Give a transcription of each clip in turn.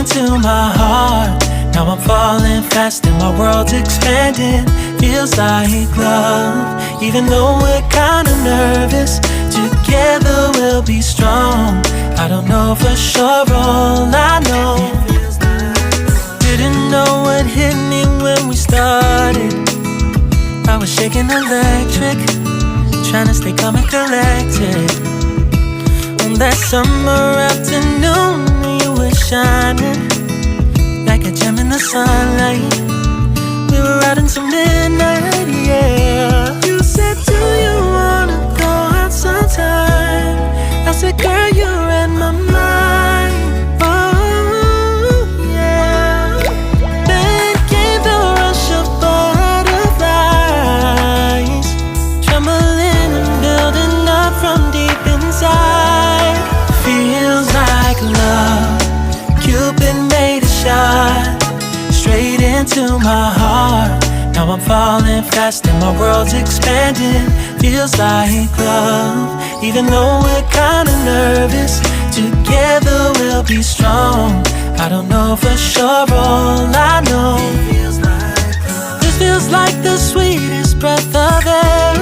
into my heart. Now I'm falling fast and my world's expanding. Feels like love, even though we're kinda nervous. Together we'll be strong. I don't know for sure, all I know. Didn't know what hit me when we started. I was shaking electric, trying to stay calm and collected. On that summer afternoon, you were shining like a gem in the sunlight. We were out until midnight, yeah. You said, do you wanna go out sometime? I said, girl, you read my mind. Oh, yeah. Then came the rush of butterflies, trembling and building up from deep inside. Feels like love. Cupid made a shot straight into my heart. Now I'm falling fast and my world's expanding. Feels like love, even though we're kinda nervous. Together we'll be strong. I don't know for sure, all I know. This feels like the sweetest breath of air.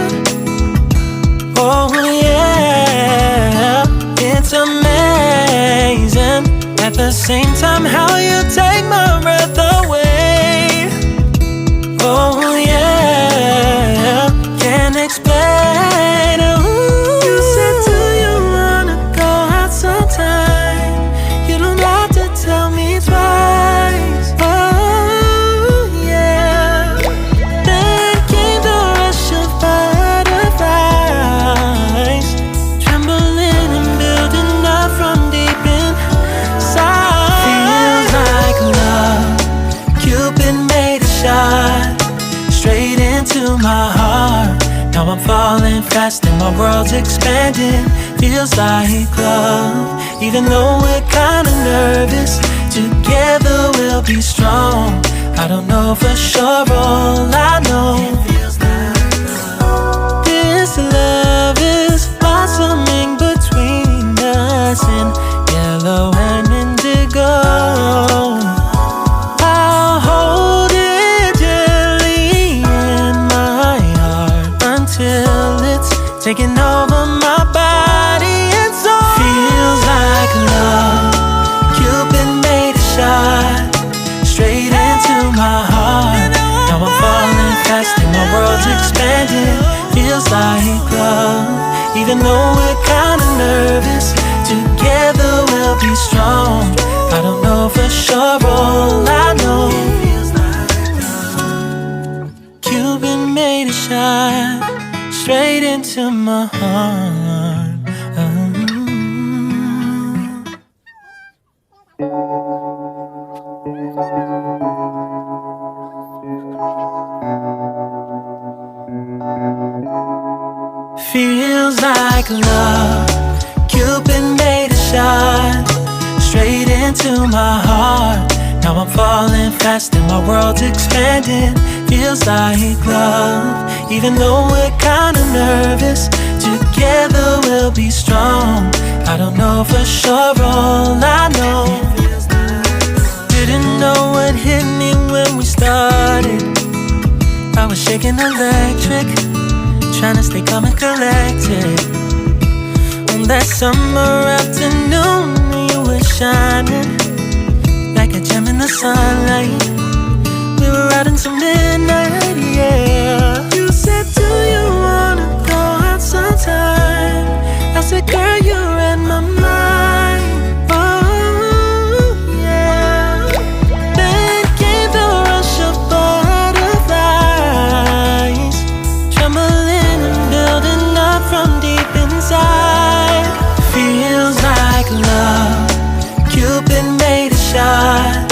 Oh yeah, it's amazing. At the same time, how you take my breath away. Oh yeah, can't explain. Ooh. You said, do you wanna go out sometime? You don't have to tell me twice. Oh yeah. Then came the rush of butterflies, trembling and building up from deep inside. Feels like love. Cupid made a shot straight into my heart. Now I'm falling fast and my world's expanding. Feels like love, even though we're kinda nervous. Together we'll be strong. I don't know for sure, all I know. This love is blossoming between us in yellow and indigo. I'll hold it gently in my heart until it's taking over my body and soul. Feels like love. Cupid made a shot straight into my heart. Now I'm falling fast and my world's expanding. Feels like love, even though we're kinda nervous. Together we'll be strong. I don't know for sure, all I know. Cupid made a shot straight into my heart. Feels like love. Cupid made a shot straight into my heart. Now I'm falling fast and my world's expanding. Feels like love, even though we're kinda nervous. Together we'll be strong. I don't know for sure, all I know. Didn't know what hit me when we started. I was shaking electric, trying to stay calm and collected. On that summer afternoon, you were shining like a gem in the sunlight. We were out until midnight, yeah. You said, do you wanna go out sometime? I said, girl, you read my mind. Oh yeah. Then came the rush of butterflies, trembling and building up from deep inside. Feels like love. Cupid made a shot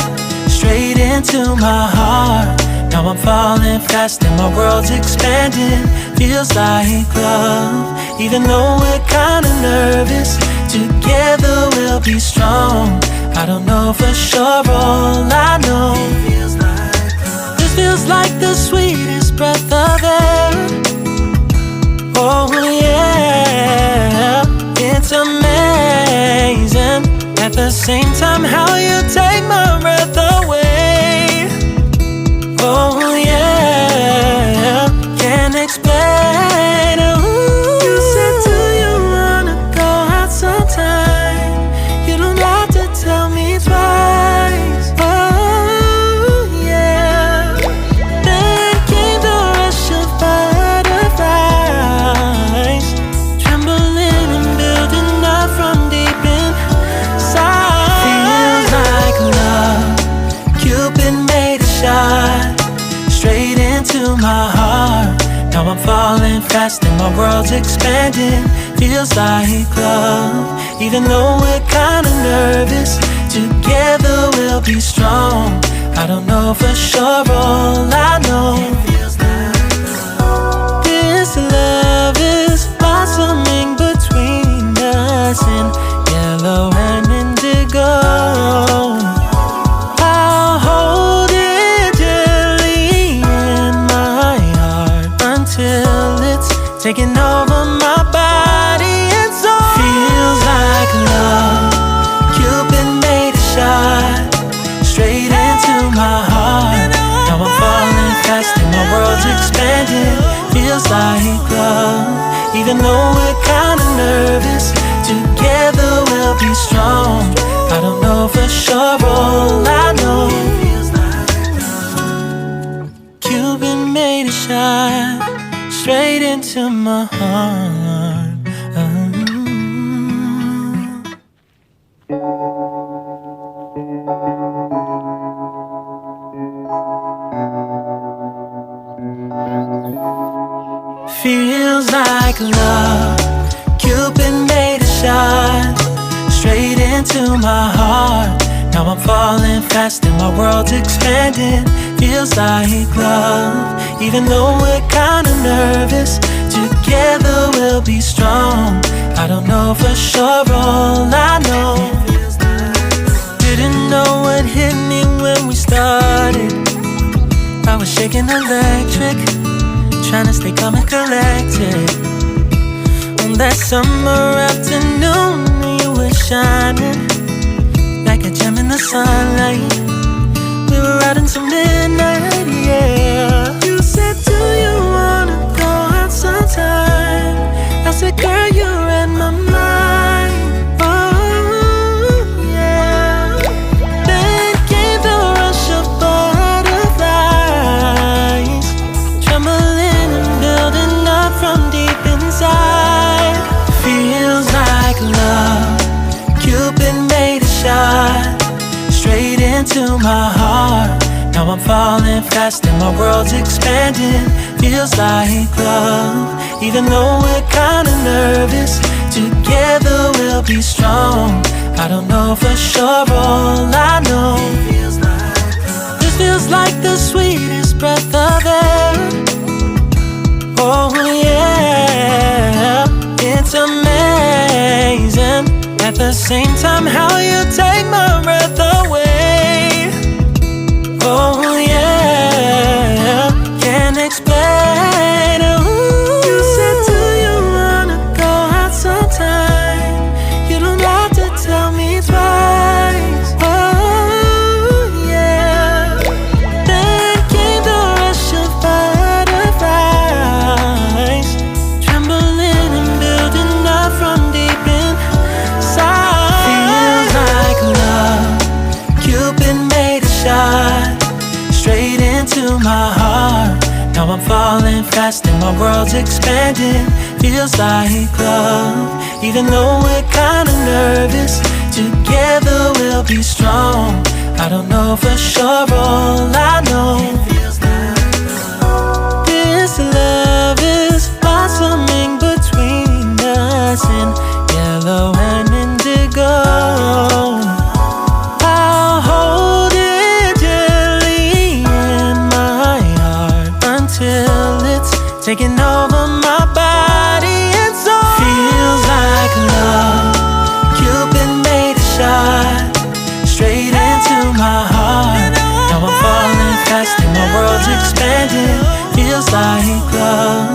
straight into my heart. Now I'm falling fast and my world's expanding. Feels like love, even though we're kinda nervous. Together we'll be strong. I don't know for sure, all I know. This feels like the sweetest breath of air. Oh yeah, it's amazing. At the same time, how you take my my world's expanding. Feels like love, even though we're kinda nervous. Together we'll be strong. I don't know for sure, all I know this love is blossoming between us in yellow and indigo. I'll hold it gently in my heart until it's taking over my body and soul. Feels like love, Cupid made a shot straight into my heart. Now I'm falling fast and my world's expanding. Feels like love, even though we're kinda nervous. Together we'll be strong. I don't know for sure, all I know Cupid made a shot straight into my heart. Feels like love, Cupid made a shot straight into my heart. Now I'm falling fast and my world's expanding. Feels like love, even though we're kinda nervous. Together we'll be strong. I don't know for sure, all I know didn't know what hit me when we started. I was shaking electric, trying to stay calm and collected. On that summer afternoon, you were shining like a gem in the sunlight. We were out until midnight, yeah. You said, do you wanna go out sometime? I said, girl, you read my mind. Oh, yeah. Then came the rush of butterflies, trembling and building up from deep inside. Feels like love, Cupid made a shot straight into my heart. Now I'm falling fast and my world's expanding. Feels like love, even though we're kinda nervous. Together we'll be strong. I don't know for sure, all I know this feels like the sweetest breath of air. Oh yeah, it's amazing. At the same time, how you take my breath away. Oh yeah, can't explain. Ooh. You said, do you wanna go out sometime? You don't have to tell me twice. Oh yeah. Then came the rush of butterflies, trembling and building up from deep inside. Feels like love, Cupid made a shot straight into my heart. Now I'm falling fast and my world's expanding. Feels like love, even though we're kinda nervous. Together we'll be strong. I don't know for sure, all I know this love is blossoming between us in yellow and indigo. I'll hold it gently in my heart until it's taking over my body and soul. Feels like love, Cupid made a shot straight into my heart. Now I'm falling fast and my world's expanding. Feels like love,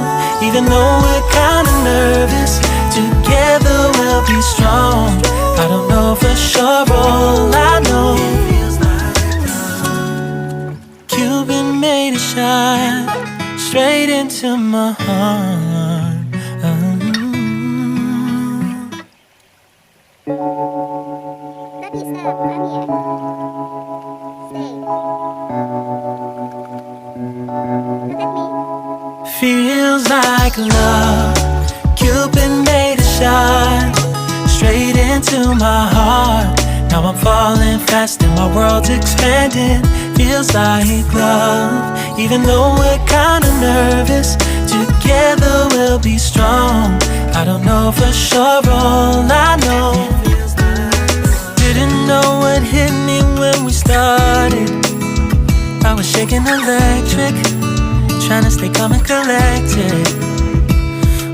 even though we're kinda nervous. Together we'll be strong. I don't know for sure, all I know Cupid made a shot straight into my heart. Feels like love, Cupid made a shot straight into my heart. Now I'm falling fast and my world's expanding. Feels like love, even though we're kinda nervous. Together we'll be strong. I don't know for sure, all I know. Didn't know what hit me when we started. I was shaking electric, trying to stay calm and collected.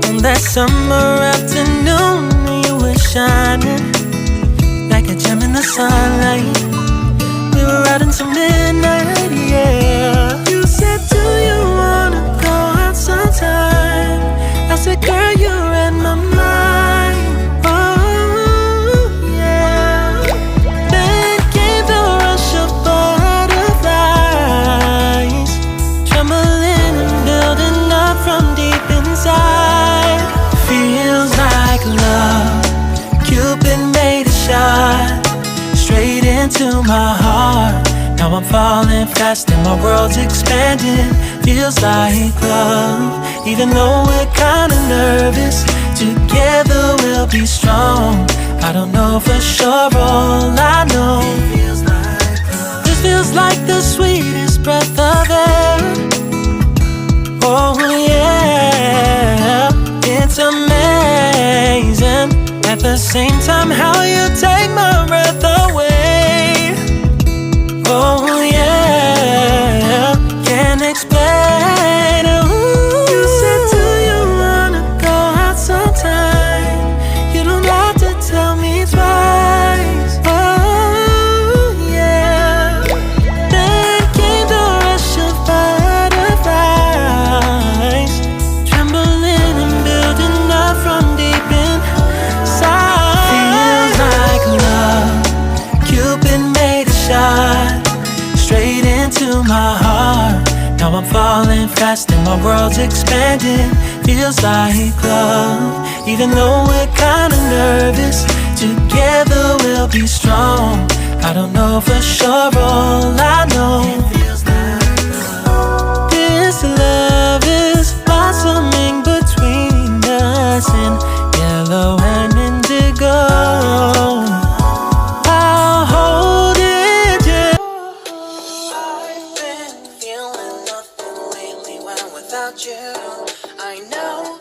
On that summer afternoon, you were shining like a gem in the sunlight. We were out until midnight, yeah. You said, do you wanna go out sometime? I said, girl, you read my mind. Oh, yeah. Then came the rush of butterflies, trembling and building up from deep inside. Feels like love. Cupid made a shot straight into my heart. Now I'm falling fast and my world's expanding. Feels like love, even though we're kinda nervous. Together we'll be strong. I don't know for sure, all I know. This feels like the sweetest breath of air. Oh yeah, it's amazing. At the same time, how you take my breath away. Oh yeah, can't explain. Ooh. You said, do you wanna go out sometime? You don't have to tell me twice. Oh yeah. Then came the rush of butterflies, trembling and building up from deep inside. Feels like love. Cupid made a shot straight into my heart. Now I'm falling fast and my world's expanding. Feels like love, even though we're kinda nervous. Together we'll be strong. I don't know for sure, all I know. This love is blossoming between us in yellow and indigo. I'll hold it, yeah. I've been feeling nothing lately when without you. I know